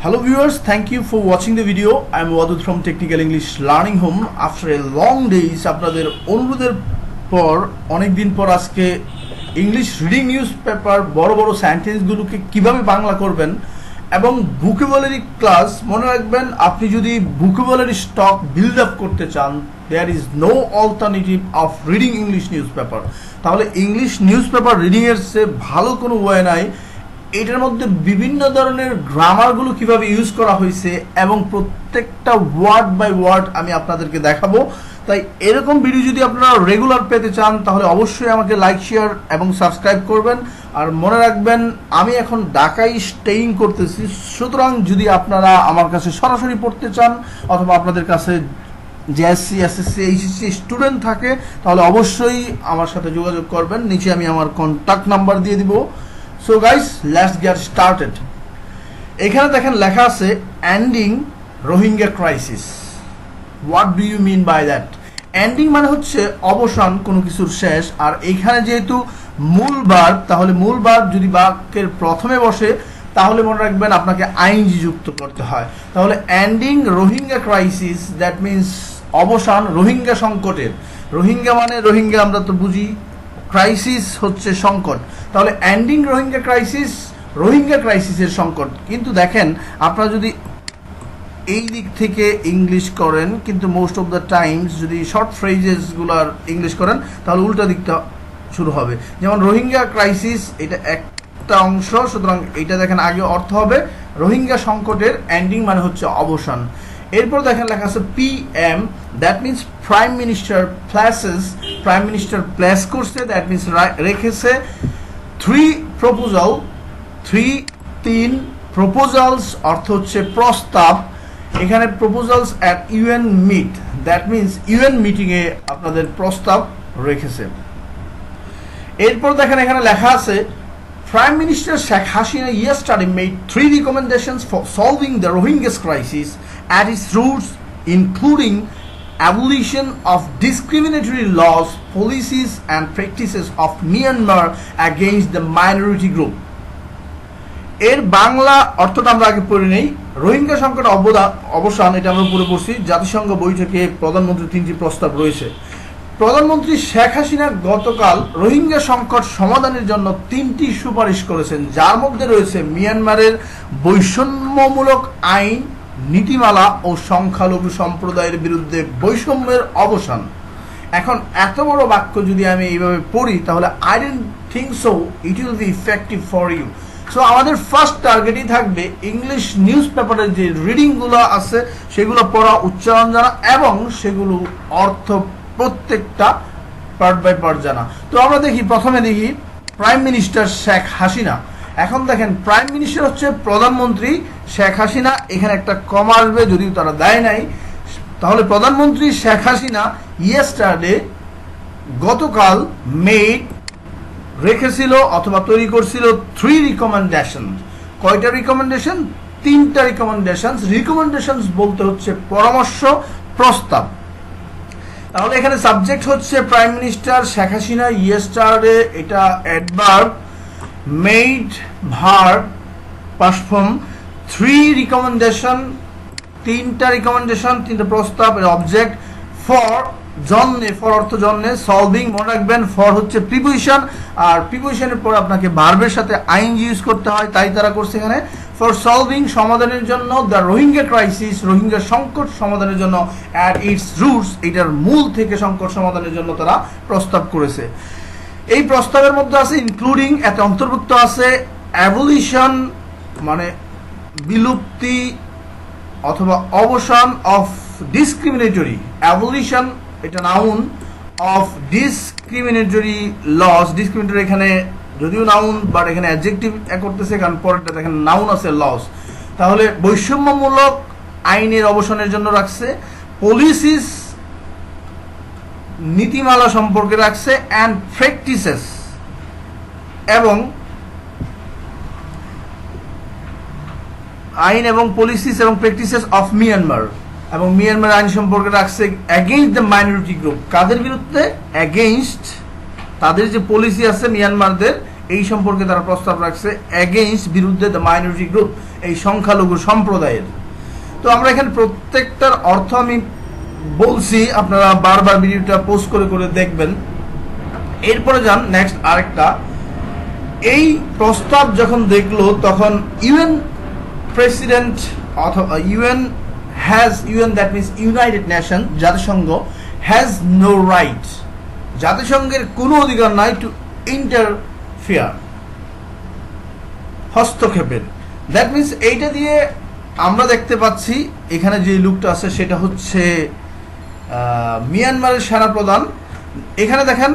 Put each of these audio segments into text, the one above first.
Hello viewers, thank you for watching the video. I am Wadud from Technical English Learning Home. After a long days, আপনাদের অনুরোধের পর অনেক দিন পর আজকে ইংলিশ রিডিং নিউজ পেপার বড় বড় সেন্টেন্সগুলোকে কিভাবে বাংলা করবেন এবং ভোকাবুলারি ক্লাস মনে রাখবেন। আপনি যদি ভোকাবুলারি স্টক বিল্ড আপ করতে চান, there is no alternative of reading English newspaper. তাহলে ইংলিশ নিউজ পেপার রিডিং এর চেয়ে ভালো কোনো ওয়ে নাই। এটার মধ্যে বিভিন্ন ধরনের গ্রামারগুলো কিভাবে ইউজ করা হয়েছে এবং প্রত্যেকটা ওয়ার্ড বাই ওয়ার্ড আমি আপনাদেরকে দেখাবো। তাই এরকম ভিডিও যদি আপনারা রেগুলার পেতে চান তাহলে অবশ্যই আমাকে লাইক, শেয়ার এবং সাবস্ক্রাইব করবেন। আর মনে রাখবেন আমি এখন ঢাকায় স্টেইং করতেছি, সুতরাং যদি আপনারা আমার কাছে সরাসরি পড়তে চান অথবা আপনাদের কাছে জেএসসি, এসএসসি, এইচএসসি স্টুডেন্ট থাকে তাহলে অবশ্যই আমার সাথে যোগাযোগ করবেন। নিচে আমি আমার কন্ট্যাক্ট নাম্বার দিয়ে দিব। So guys, let's get started. এখানে দেখেন লেখা আছে ending Rohingya crisis. What do you mean by that? Ending মানে হচ্ছে অবসান, কোনো কিছুর শেষ। আর এখানে যেহেতু মূল ভার্ব, তাহলে মূল ভার্ব যদি বাক্যের প্রথমে বসে তাহলে মনে রাখবেন আপনাকে আইএনজি যুক্ত করতে হয়। তাহলে ending Rohingya crisis, that means অবসান রোহিঙ্গা সংকটের। রোহিঙ্গা মানে রোহিঙ্গা আমরা তো বুঝি, ক্রাইসিস হচ্ছে সংকট। তাহলে এন্ডিং রোহিঙ্গা ক্রাইসিস, রোহিঙ্গা ক্রাইসিসের সংকট। কিন্তু দেখেন আপনারা যদি এই দিক থেকে ইংলিশ করেন, কিন্তু মোস্ট অফ দ্য টাইমস যদি শর্ট ফ্রেজেসগুলোর ইংলিশ করেন তাহলে উল্টা দিকটা শুরু হবে। যেমন রোহিঙ্গা ক্রাইসিস এটা একটা অংশ, সুতরাং এটা দেখেন আগে অর্থ হবে রোহিঙ্গা সংকটের এন্ডিং মানে হচ্ছে অবসান। এরপর দেখেন লেখা আছে PM, that means prime minister places, prime minister place করছে, দ্যাট মিনস রেখেছে। তিন প্রপোজালস অর্থ হচ্ছে প্রস্তাব। এখানে proposals at UN meet, that means UN মিটিংয়ে আপনাদের প্রস্তাব রেখেছে। এরপর দেখেন এখানে লেখা আছে Prime Minister Sheikh Hasina yesterday made 3 recommendations for solving the Rohingya crisis at its roots, including abolition of discriminatory laws, policies and practices of Myanmar against the minority group. এর বাংলা অর্থটা আমরা আগে পড়ে নেই। রোহিঙ্গা সংকট অবসান, এটা আমরা পড়ে পড়ছি। জাতিসংঘ বৈঠকে প্রধানমন্ত্রীর 3টি প্রস্তাব রয়েছে। প্রধানমন্ত্রী শেখ হাসিনা গতকাল রোহিঙ্গা সংকট সমাধানের জন্য 3টি সুপারিশ করেছেন, যার মধ্যে রয়েছে মিয়ানমারের বৈষম্যমূলক আইন, নীতিমালা ও সংখ্যালঘু সম্প্রদায়ের বিরুদ্ধে বৈষম্যের অবসান। এখন এত বড় বাক্য যদি আমি এইভাবে পড়ি তাহলে I don't think so it will be effective for you. So আমাদের ফার্স্ট টার্গেটই থাকবে ইংলিশ নিউজ পেপারের যে রিডিংগুলো আছে সেগুলো পড়া, উচ্চারণ জানা এবং সেগুলো অর্থ প্রত্যেকটা পার্ট বাই পার্ট জানা। তো আমরা প্রথমে দেখি প্রাইম মিনিস্টার শেখ হাসিনা। এখন দেখেন প্রাইম মিনিস্টার হচ্ছে প্রধানমন্ত্রী, শেখ হাসিনা এখানে একটা কম আসবে, যদিও তারা দেয় নাই। তাহলে প্রধানমন্ত্রী শেখ হাসিনা ইয়েস্টারডে গতকাল মেড রেখেছিল অথবা তৈরি করছিল 3 রিকমেন্ডেশন। কয়টা রিকমেন্ডেশন? 3টা রিকমেন্ডেশন। রিকমেন্ডেশন বলতে হচ্ছে পরামর্শ, প্রস্তাব। তাহলে এখানে সাবজেক্ট হচ্ছে prime minister Sheikh Hasina yesterday, এটা adverb, made verb, past form. 3 recommendation, 3টা রিকমেন্ডেশন, 3টা প্রস্তাব। অবজেক্ট ফর, জন্যে, ফর অর্থ জন্যে। সলভিং মনে রাখবেন, ফর হচ্ছে প্রিপোজিশন, আর প্রিপোজিশনের পর আপনাকে ভার্বের সাথে আইএনজি ইউজ করতে হয়, তাই তারা করছে এখানে ফর সলভিং, সমাধানের জন্য, দ্য রোহিঙ্গা ক্রাইসিস, রোহিঙ্গা সংকট সমাধানের জন্য, অ্যাট ইটস রুটস, এটার মূল থেকে সংকট সমাধানের জন্য তারা প্রস্তাব করেছে। এই প্রস্তাবের মধ্যে আছে ইনক্লুডিং, এতে অন্তর্ভুক্ত আছে অ্যাবলিশন মানে বিলুপ্তি অথবা অবসান, অফ ডিসক্রিমিনেটরি, অ্যাবলিশন এটা noun, of discriminatory laws, discriminatory এখানে যদিও নাউন বাট এখানে অ্যাডজেক্টিভ করতেছে কারণ পরেরটা দেখেন নাউন আছে লস। তাহলে বৈষম্যমূলক আইনের অবসানের জন্য রাখছে, পলিসিস নীতিমালা সম্পর্কে রাখছে, অ্যান্ড প্র্যাকটিসেস এবং আইন এবং পলিসিস এবং প্র্যাকটিসেস অফ মিয়ানমার, এবং মিয়ানমার আইন সম্পর্কে রাখছে এগেইনস্ট দ্য মাইনরিটি গ্রুপ। কাদের বিরুদ্ধে? এগেইনস্ট, তাদের যে পলিসি আছে মিয়ানমারদের এই সম্পর্কে তারা প্রস্তাব রাখছে, এগেইনস্ট বিরুদ্ধে দ্য মাইনরিটি গ্রুপ। এই সংখ্যালঘু সম্প্রদায়ের। তো আমরা এখানে প্রত্যেকটার অর্থ আমি বলছি, আপনারা বারবার ভিডিওটা পোস্ট করে করে দেখবেন। এরপরে যান নেক্সট আরেকটা, এই প্রস্তাব যখন দেখলো তখন ইউএন প্রেসিডেন্ট অথবা UN that means United Nation, জাতিসংঘ হ্যাজ নো রাইট, জাতিসংঘের কোনো অধিকার নাই টু ইন্টারফিয়ার, হস্তক্ষেপের। দ্যাট মিনস এইটা দিয়ে আমরা দেখতে পাচ্ছি এখানে যে লুকটা আছে সেটা হচ্ছে মিয়ানমারের সেনাপ্রধান। এখানে দেখেন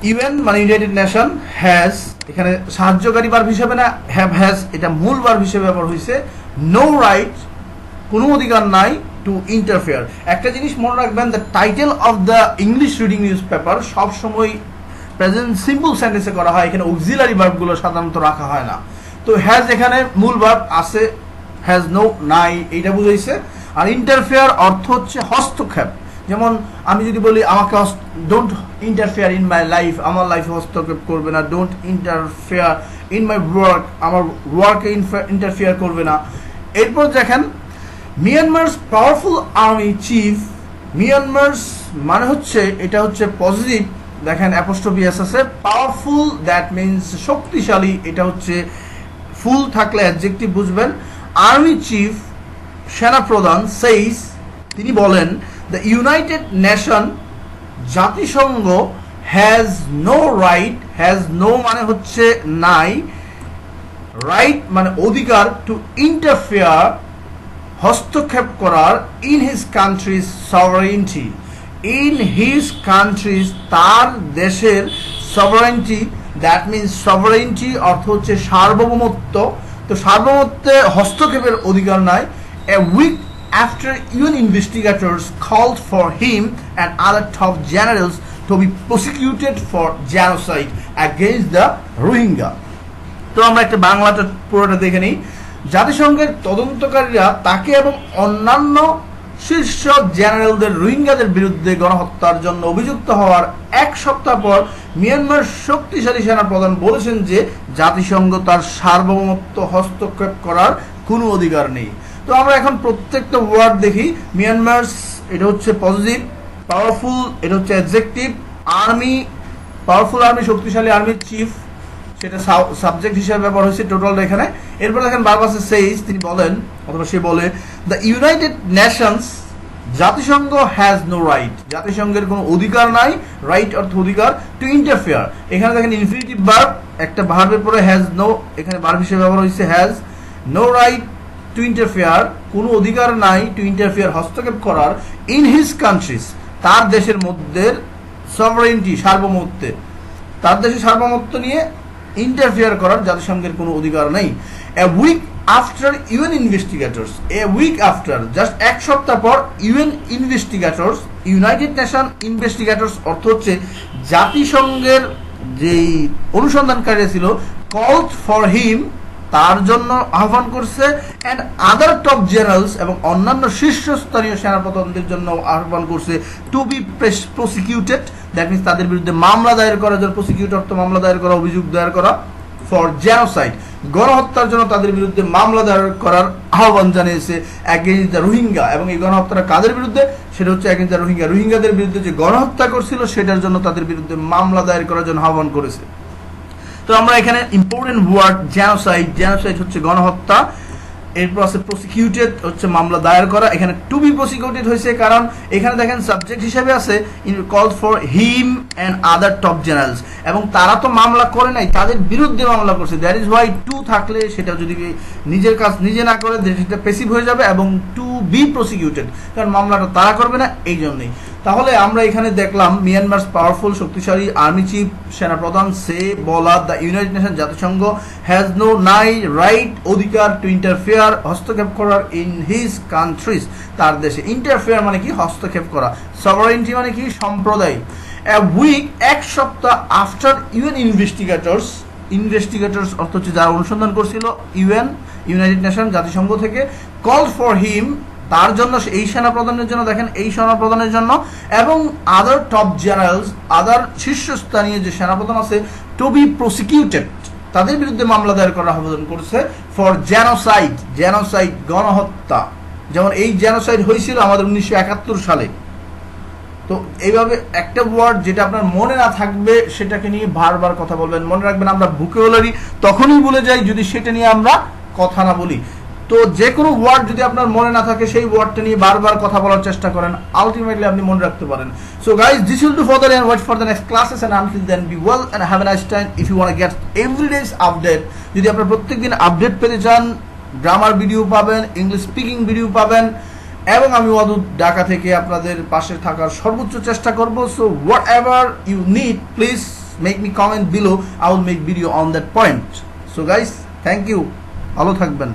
ইউএন মানে ইউনাইটেড নেশন, হ্যাজ এখানে সাহায্যকারী ভার্ব হিসেবে না, হ্যাজ এটা মূল ভার্ব হিসেবে ব্যবহার হয়েছে। নো রাইট কোনো অধিকার নাই টু ইন্টারফেয়ার। একটা জিনিস মনে রাখবেন, the title of the English reading news paper সবসময় প্রেজেন্ট সিম্পল সেন্টেন্সে করা হয়, এখানে অক্সিলারি ভার্বগুলো সাধারণত রাখা হয় না। তো হ্যাজ এখানে মূল ভার্ব আছে, হ্যাজ নো নাই এইটা বুঝাইছে। আর ইন্টারফেয়ার অর্থ হচ্ছে হস্তক্ষেপ। যেমন আমি যদি বলি আমাকে don't interfere in my life, আমার লাইফে হস্তক্ষেপ করবে না। Don't interfere in my work, আমার ওয়ার্কে ইন্টারফেয়ার করবে না। এরপর দেখেন মিয়ানমারস পাওয়ারফুল আর্মি চিফ, মিয়ানমারস মানে হচ্ছে এটা হচ্ছে পজিটিভ, দেখেন অ্যাপোস্ট্রফি এস আছে। পাওয়ারফুল দ্যাট মিনস শক্তিশালী, এটা হচ্ছে ফুল থাকলে অ্যাডজেক্টিভ বুঝবেন। আর্মি চিফ সেনাপ্রধান সেইস তিনি বলেন, দ্য ইউনাইটেড নেশন জাতিসংঘ has no right, has no মানে হচ্ছে নাই, রাইট মানে অধিকার, টু ইন্টারফেয়ার হস্তক্ষেপ করার, in his countries sovereignty, in his countries তার দেশের সভারেন্টি, দ্যাট মিনস সভারেন্টি অর্থ হচ্ছে সার্বভৌমত্ব। তো সার্বভৌমত্বে হস্তক্ষেপের অধিকার নাই। A week after UN investigators called for him and other top generals to be prosecuted for genocide against the Rohingya. তো আমরা একটা বাংলাটা পুরোটা দেখে নিই। জাতিসংঘের তদন্তকারীরা তাকে এবং অন্যান্য শীর্ষ জেনারেলদের রোহিঙ্গাদের বিরুদ্ধে গণহত্যার জন্য অভিযুক্ত হওয়ার এক সপ্তাহ পর মিয়ানমার শক্তিশালী সেনা প্রধান বলেছেন যে জাতিসংঘ তার সার্বভৌমত্ব হস্তক্ষেপ করার কোনো অধিকার নেই। তো আমরা এখন প্রত্যেকটা ওয়ার্ড দেখি। মিয়ানমার এটা হচ্ছে পজিটিভ, পাওয়ারফুল এটা হচ্ছে অ্যাডজেক্টিভ, আর্মি পাওয়ারফুল আর্মি শক্তিশালী আর্মি চিফ সেটা সাবজেক্ট হিসেবে ব্যবহার হয়েছে টোটালটা এখানে। এরপর দেখেন ভার্ব আছে সেইস, তিনি বলেন অথবা সে বলে, দ্য ইউনাইটেড নেশনস জাতিসংঘ হ্যাজ নো রাইট, জাতিসংঘের কোনো অধিকার নাই, রাইট অর্থ অধিকার, টু ইন্টারফেয়ার। এখানে দেখেন ইনফিনিটিভ ভার্ব, একটা ভার্বের পরে হ্যাজ নো এখানে ভার্ব হিসেবে ব্যবহার হয়েছে, has no right to interfere কোনো অধিকার নাই, টু ইন্টারফেয়ার হস্তক্ষেপ করার, ইন হিজ কান্ট্রিজ তার দেশের মধ্যে, সভারেন্টি সার্বভৌমত্বে তার দেশের সার্বভৌমত্ব নিয়ে ইন্টারফেয়ার করার জাতিসংঘের কোনো অধিকার নেই। A week after UN investigators, a week after just এক সপ্তাহ পর UN investigators, united nation investigators অর্থ হচ্ছে জাতিসংঘের যেই অনুসন্ধানকারী ছিল, কলড ফর হিম তার জন্য আহ্বান করছে, অ্যান্ড আদার টপ জেনারেলস এবং অন্যান্য শীর্ষস্থানীয় সেনাপ্রধানদের জন্য আহ্বান করছে, to be prosecuted that means তাদের বিরুদ্ধে মামলা দায়ের করার জন্য, প্রসিকিউট অর্থ মামলা দায়ের করা, অভিযোগ দায়ের করা, ফর জেনোসাইড গণহত্যার জন্য তাদের বিরুদ্ধে মামলা দায়ের করার আহ্বান জানিয়েছে, অ্যাগেইনস্ট দ্য রোহিঙ্গা। এবং এই গণহত্যাটা কাদের বিরুদ্ধে? সেটা হচ্ছে অ্যাগেইনস্ট দ্য রোহিঙ্গা, রোহিঙ্গাদের বিরুদ্ধে যে গণহত্যা করছিল সেটার জন্য তাদের বিরুদ্ধে মামলা দায়ের করার জন্য আহ্বান করেছে। তো আমরা এখানে ইম্পর্টেন্ট ওয়ার্ড জেনোসাইড, জেনোসাইড হচ্ছে গণহত্যা, এরপর আছে প্রসিকিউটেড হচ্ছে মামলা দায়ের করা। এখানে টু বি প্রসিকিউটেড হয়েছে কারণ এখানে দেখেন সাবজেক্ট হিসেবে আছে call for him and other top generals, এবং তারা তো মামলা করে নাই, তাদের বিরুদ্ধে মামলা করছে। দ্যাট ইজ ওয়াই টু থাকলে সেটা যদি নিজের কাজ নিজে না করে সেটা প্যাসিভ হয়ে যাবে, এবং টু বি প্রসিকিউটেড কারণ মামলাটা তারা করবে না, এই জন্যই। তাহলে আমরা এখানে দেখলাম মিয়ানমার পাওয়ারফুল শক্তিশালী আর্মি চিফ সেনাপ্রধান সে বলা, দ্য ইউনাইটেড নেশন জাতিসংঘ হ্যাজ নো নাই রাইট অধিকার টু ইন্টারফেয়ার হস্তক্ষেপ করার, ইন হিজ কান্ট্রিজ তার দেশে। ইন্টারফেয়ার মানে কি? হস্তক্ষেপ করা। সভারেন্টি মানে কি? সম্প্রদায়। এ উইক এক সপ্তাহ আফটার ইউএন ইনভেস্টিগেটরস, ইনভেস্টিগেটরস অর্থ হচ্ছে যারা অনুসন্ধান করছিল, ইউএন ইউনাইটেড নেশন জাতিসংঘ থেকে, কল ফর হিম তার জন্য, এই সেনাপ্রধানের জন্য, দেখেন এই সেনাপ্রধানের জন্য, এবং আদার টপ জেনারেলস আদার শীর্ষস্থানীয় যে সেনাপ্রধান আছে, টু বি প্রসিকিউটেড তাদের বিরুদ্ধে মামলা দায়ের করার আবেদন করছে ফর জেনোসাইড গণহত্যা। যেমন এই জেনোসাইড হয়েছিল আমাদের 1971 সালে। তো এইভাবে একটা ওয়ার্ড যেটা আপনার মনে না থাকবে সেটাকে নিয়ে বারবার কথা বলবেন। মনে রাখবেন আমরা ভোকাবুলারি তখনই ভুলে যাই যদি সেটা নিয়ে আমরা কথা না বলি। তো যে কোনো ওয়ার্ড যদি আপনার মনে না থাকে সেই ওয়ার্ডটা নিয়ে বারবার কথা বলার চেষ্টা করেন, আলটিমেটলি আপনি মনে রাখতে পারেন। So guys, this will do for the and watch for the next classes and until then be well and have a nice time. If you want to get every day's update, যদি আপনারা প্রত্যেকদিন update পেতে চান, grammar video পাবেন, English speaking video পাবেন, এবং আমি ওয়াদুদ ঢাকা থেকে আপনাদের পাশে থাকার সর্বোচ্চ চেষ্টা করব। So whatever you need, please make me comment below, I will make video on that point. So guys, thank you, ভালো থাকবেন।